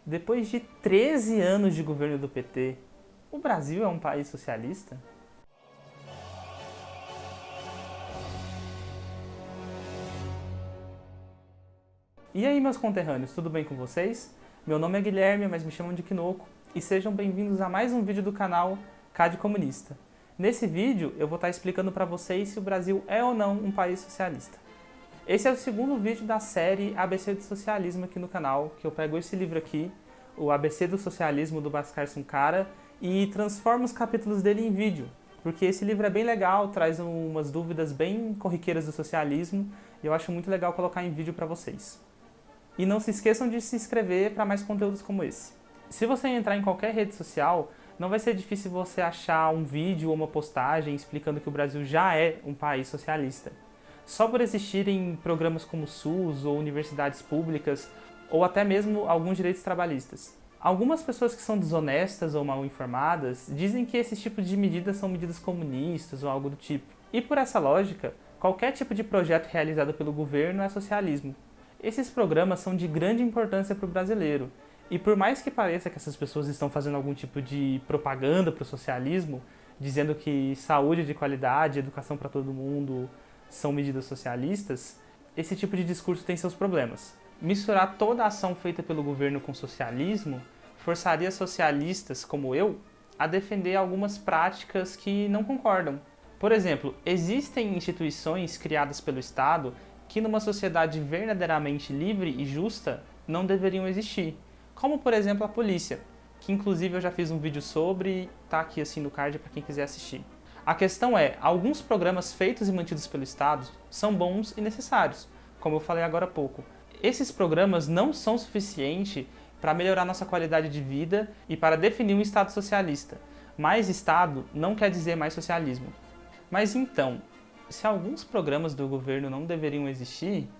Depois de 13 anos de governo do PT, o Brasil é um país socialista? E aí, meus conterrâneos, tudo bem com vocês? Meu nome é Guilherme, mas me chamam de Quinoco, e sejam bem-vindos a mais um vídeo do canal CAD Comunista. Nesse vídeo, eu vou estar explicando para vocês se o Brasil é ou não um país socialista. Esse é o segundo vídeo da série ABC do Socialismo aqui no canal, que eu pego esse livro aqui, o ABC do Socialismo, do Bhaskar Sunkara, e transformo os capítulos dele em vídeo, porque esse livro é bem legal, traz umas dúvidas bem corriqueiras do socialismo, e eu acho muito legal colocar em vídeo para vocês. E não se esqueçam de se inscrever para mais conteúdos como esse. Se você entrar em qualquer rede social, não vai ser difícil você achar um vídeo ou uma postagem explicando que o Brasil já é um país socialista. Só por existirem programas como o SUS ou universidades públicas, ou até mesmo alguns direitos trabalhistas. Algumas pessoas que são desonestas ou mal informadas dizem que esses tipos de medidas são medidas comunistas ou algo do tipo. E por essa lógica, qualquer tipo de projeto realizado pelo governo é socialismo. Esses programas são de grande importância para o brasileiro, e por mais que pareça que essas pessoas estão fazendo algum tipo de propaganda para o socialismo, dizendo que saúde de qualidade, educação para todo mundo são medidas socialistas, esse tipo de discurso tem seus problemas. Misturar toda a ação feita pelo governo com socialismo forçaria socialistas como eu a defender algumas práticas que não concordam. Por exemplo, existem instituições criadas pelo Estado que numa sociedade verdadeiramente livre e justa não deveriam existir, como por exemplo a polícia, que inclusive eu já fiz um vídeo sobre, tá aqui assim no card para quem quiser assistir. A questão é, alguns programas feitos e mantidos pelo Estado são bons e necessários, como eu falei agora há pouco. Esses programas não são suficientes para melhorar nossa qualidade de vida e para definir um Estado socialista. Mais Estado não quer dizer mais socialismo. Mas então, se alguns programas do governo não deveriam existir,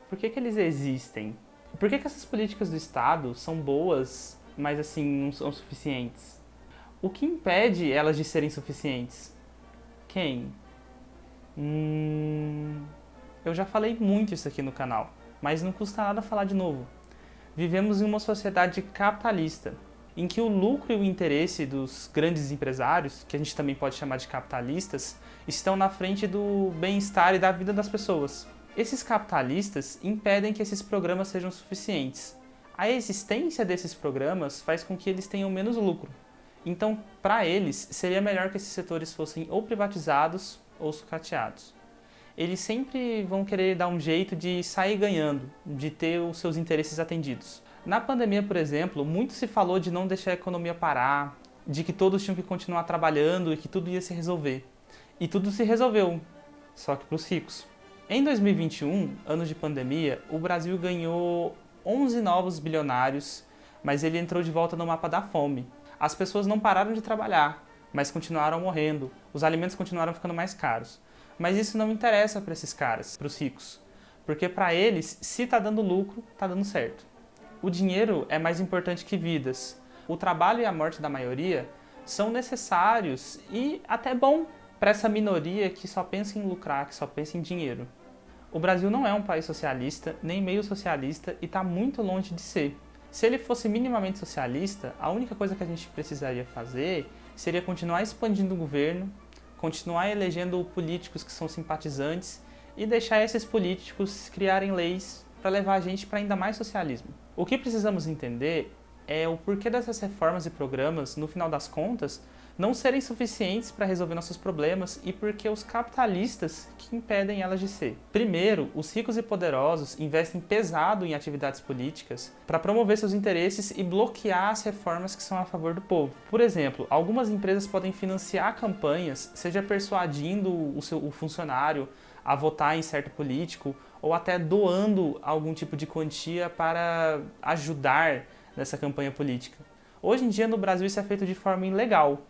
por que eles existem? Por que essas políticas do Estado são boas, mas assim não são suficientes? O que impede elas de serem suficientes? Quem? Eu já falei muito isso aqui no canal, mas não custa nada falar de novo. Vivemos em uma sociedade capitalista, em que o lucro e o interesse dos grandes empresários, que a gente também pode chamar de capitalistas, estão na frente do bem-estar e da vida das pessoas. Esses capitalistas impedem que esses programas sejam suficientes. A existência desses programas faz com que eles tenham menos lucro. Então, para eles, seria melhor que esses setores fossem ou privatizados ou sucateados. Eles sempre vão querer dar um jeito de sair ganhando, de ter os seus interesses atendidos. Na pandemia, por exemplo, muito se falou de não deixar a economia parar, de que todos tinham que continuar trabalhando e que tudo ia se resolver. E tudo se resolveu, só que para os ricos. Em 2021, ano de pandemia, o Brasil ganhou 11 novos bilionários, mas ele entrou de volta no mapa da fome. As pessoas não pararam de trabalhar, mas continuaram morrendo, os alimentos continuaram ficando mais caros. Mas isso não interessa para esses caras, para os ricos, porque para eles, se está dando lucro, está dando certo. O dinheiro é mais importante que vidas. O trabalho e a morte da maioria são necessários e até bom para essa minoria que só pensa em lucrar, que só pensa em dinheiro. O Brasil não é um país socialista, nem meio socialista e está muito longe de ser. Se ele fosse minimamente socialista, a única coisa que a gente precisaria fazer seria continuar expandindo o governo, continuar elegendo políticos que são simpatizantes e deixar esses políticos criarem leis para levar a gente para ainda mais socialismo. O que precisamos entender é o porquê dessas reformas e programas, no final das contas, não serem suficientes para resolver nossos problemas e porque os capitalistas que impedem elas de ser. Primeiro, os ricos e poderosos investem pesado em atividades políticas para promover seus interesses e bloquear as reformas que são a favor do povo. Por exemplo, algumas empresas podem financiar campanhas, seja persuadindo o funcionário a votar em certo político ou até doando algum tipo de quantia para ajudar nessa campanha política. Hoje em dia no Brasil isso é feito de forma ilegal,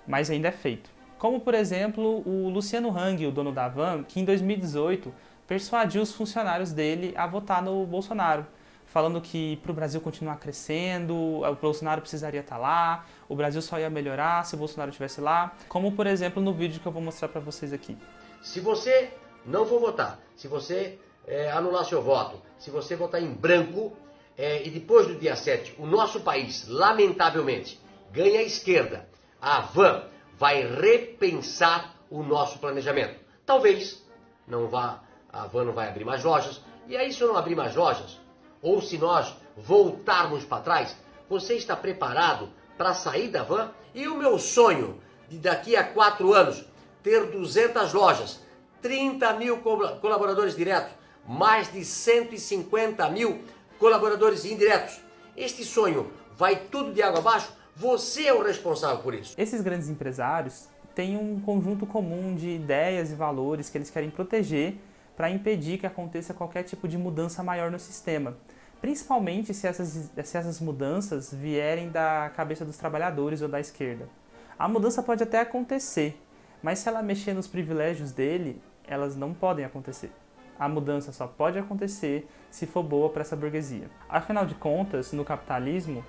mas ainda é feito. Como, por exemplo, o Luciano Hang, o dono da Van, que em 2018 persuadiu os funcionários dele a votar no Bolsonaro, falando que para o Brasil continuar crescendo, o Bolsonaro precisaria estar lá, o Brasil só ia melhorar se o Bolsonaro estivesse lá, como, por exemplo, no vídeo que eu vou mostrar para vocês aqui. Se você não for votar, se você anular seu voto, se você votar em branco, e depois do dia 7, o nosso país, lamentavelmente, ganha a esquerda, a Van vai repensar o nosso planejamento. Talvez a Van não vai abrir mais lojas, e aí se eu não abrir mais lojas, ou se nós voltarmos para trás, você está preparado para sair da Van? E o meu sonho de daqui a 4 anos ter 200 lojas, 30 mil colaboradores diretos, mais de 150 mil colaboradores indiretos. Este sonho vai tudo de água abaixo? Você é o responsável por isso. Esses grandes empresários têm um conjunto comum de ideias e valores que eles querem proteger para impedir que aconteça qualquer tipo de mudança maior no sistema. Principalmente se essas mudanças vierem da cabeça dos trabalhadores ou da esquerda. A mudança pode até acontecer, mas se ela mexer nos privilégios dele, elas não podem acontecer. A mudança só pode acontecer se for boa para essa burguesia. Afinal de contas, no capitalismo,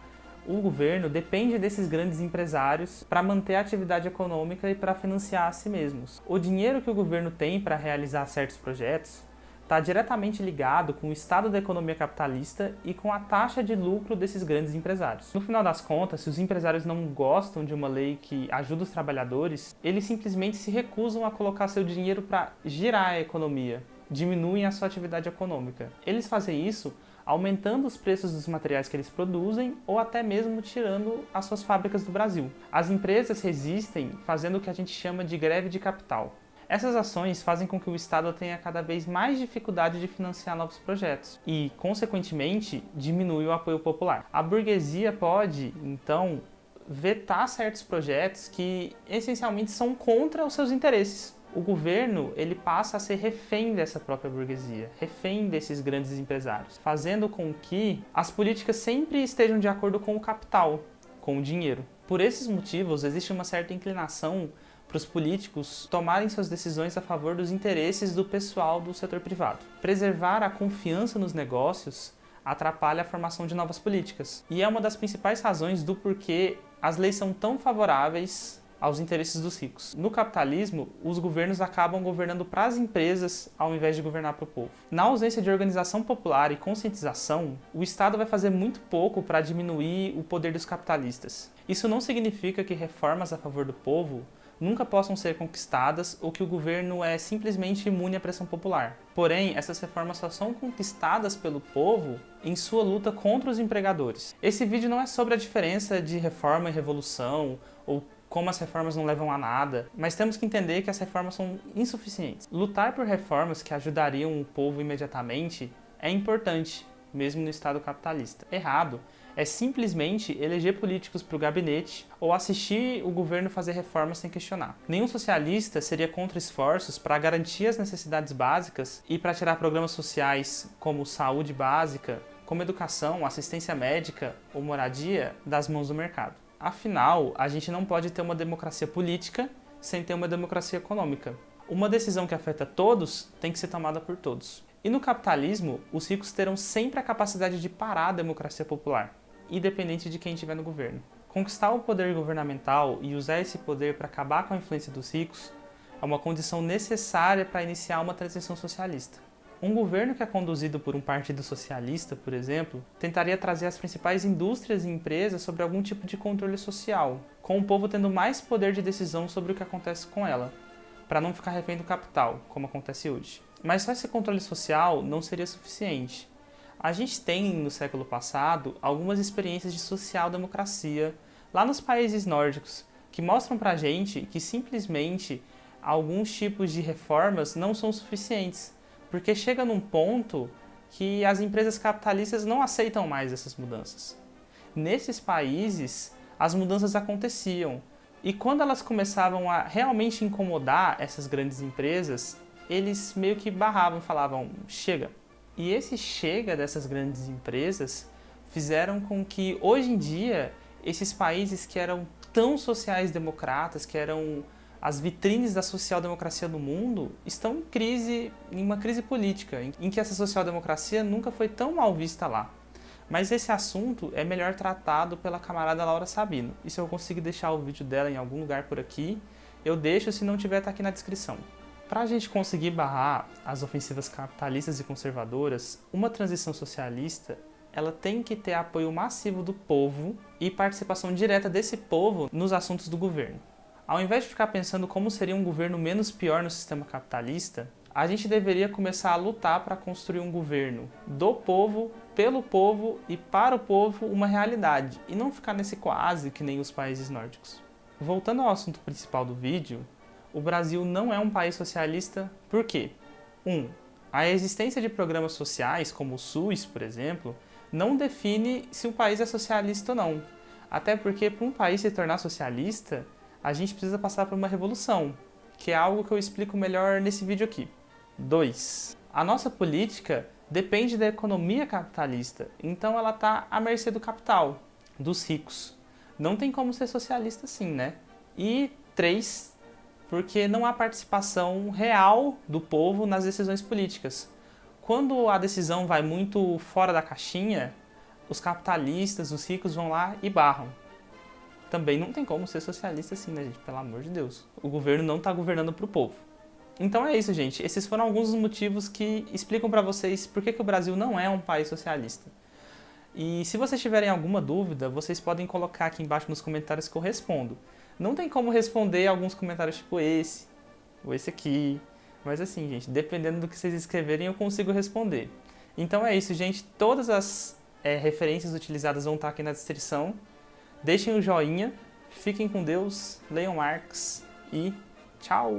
o governo depende desses grandes empresários para manter a atividade econômica e para financiar a si mesmos. O dinheiro que o governo tem para realizar certos projetos está diretamente ligado com o estado da economia capitalista e com a taxa de lucro desses grandes empresários. No final das contas, se os empresários não gostam de uma lei que ajuda os trabalhadores, eles simplesmente se recusam a colocar seu dinheiro para girar a economia, diminuem a sua atividade econômica. Eles fazem isso aumentando os preços dos materiais que eles produzem ou até mesmo tirando as suas fábricas do Brasil. As empresas resistem fazendo o que a gente chama de greve de capital. Essas ações fazem com que o Estado tenha cada vez mais dificuldade de financiar novos projetos e, consequentemente, diminui o apoio popular. A burguesia pode, então, vetar certos projetos que, essencialmente, são contra os seus interesses. O governo ele passa a ser refém dessa própria burguesia, refém desses grandes empresários, fazendo com que as políticas sempre estejam de acordo com o capital, com o dinheiro. Por esses motivos, existe uma certa inclinação para os políticos tomarem suas decisões a favor dos interesses do pessoal do setor privado. Preservar a confiança nos negócios atrapalha a formação de novas políticas. E é uma das principais razões do porquê as leis são tão favoráveis aos interesses dos ricos. No capitalismo, os governos acabam governando para as empresas ao invés de governar para o povo. Na ausência de organização popular e conscientização, o Estado vai fazer muito pouco para diminuir o poder dos capitalistas. Isso não significa que reformas a favor do povo nunca possam ser conquistadas ou que o governo é simplesmente imune à pressão popular. Porém, essas reformas só são conquistadas pelo povo em sua luta contra os empregadores. Esse vídeo não é sobre a diferença de reforma e revolução ou como as reformas não levam a nada, mas temos que entender que as reformas são insuficientes. Lutar por reformas que ajudariam o povo imediatamente é importante, mesmo no Estado capitalista. Errado é simplesmente eleger políticos para o gabinete ou assistir o governo fazer reformas sem questionar. Nenhum socialista seria contra esforços para garantir as necessidades básicas e para tirar programas sociais como saúde básica, como educação, assistência médica ou moradia das mãos do mercado. Afinal, a gente não pode ter uma democracia política sem ter uma democracia econômica. Uma decisão que afeta todos tem que ser tomada por todos. E no capitalismo, os ricos terão sempre a capacidade de parar a democracia popular, independente de quem estiver no governo. Conquistar o poder governamental e usar esse poder para acabar com a influência dos ricos é uma condição necessária para iniciar uma transição socialista. Um governo que é conduzido por um partido socialista, por exemplo, tentaria trazer as principais indústrias e empresas sobre algum tipo de controle social, com o povo tendo mais poder de decisão sobre o que acontece com ela, para não ficar refém do capital, como acontece hoje. Mas só esse controle social não seria suficiente. A gente tem, no século passado, algumas experiências de social-democracia lá nos países nórdicos, que mostram pra gente que simplesmente alguns tipos de reformas não são suficientes, porque chega num ponto que as empresas capitalistas não aceitam mais essas mudanças. Nesses países, as mudanças aconteciam, e quando elas começavam a realmente incomodar essas grandes empresas, eles meio que barravam, falavam, chega. E esse chega dessas grandes empresas fizeram com que, hoje em dia, esses países que eram tão sociais-democratas, que eram as vitrines da social-democracia do mundo, estão em uma crise política, em que essa social-democracia nunca foi tão mal vista lá. Mas esse assunto é melhor tratado pela camarada Laura Sabino. E se eu conseguir deixar o vídeo dela em algum lugar por aqui, eu deixo, se não tiver, tá aqui na descrição. Para a gente conseguir barrar as ofensivas capitalistas e conservadoras, uma transição socialista ela tem que ter apoio massivo do povo e participação direta desse povo nos assuntos do governo. Ao invés de ficar pensando como seria um governo menos pior no sistema capitalista, a gente deveria começar a lutar para construir um governo do povo, pelo povo e para o povo uma realidade, e não ficar nesse quase que nem os países nórdicos. Voltando ao assunto principal do vídeo, o Brasil não é um país socialista por quê? 1. A existência de programas sociais, como o SUS, por exemplo, não define se o país é socialista ou não. Até porque, para um país se tornar socialista, a gente precisa passar por uma revolução, que é algo que eu explico melhor nesse vídeo aqui. 2. A nossa política depende da economia capitalista, então ela está à mercê do capital, dos ricos. Não tem como ser socialista assim, né? E 3. Porque não há participação real do povo nas decisões políticas. Quando a decisão vai muito fora da caixinha, os capitalistas, os ricos vão lá e barram. Também não tem como ser socialista assim, né, gente? Pelo amor de Deus. O governo não está governando para o povo. Então é isso, gente. Esses foram alguns dos motivos que explicam para vocês por que o Brasil não é um país socialista. E se vocês tiverem alguma dúvida, vocês podem colocar aqui embaixo nos comentários que eu respondo. Não tem como responder alguns comentários tipo esse, ou esse aqui. Mas assim, gente, dependendo do que vocês escreverem, eu consigo responder. Então é isso, gente. Todas as referências utilizadas vão estar aqui na descrição. Deixem o joinha, fiquem com Deus, leiam Marx e tchau!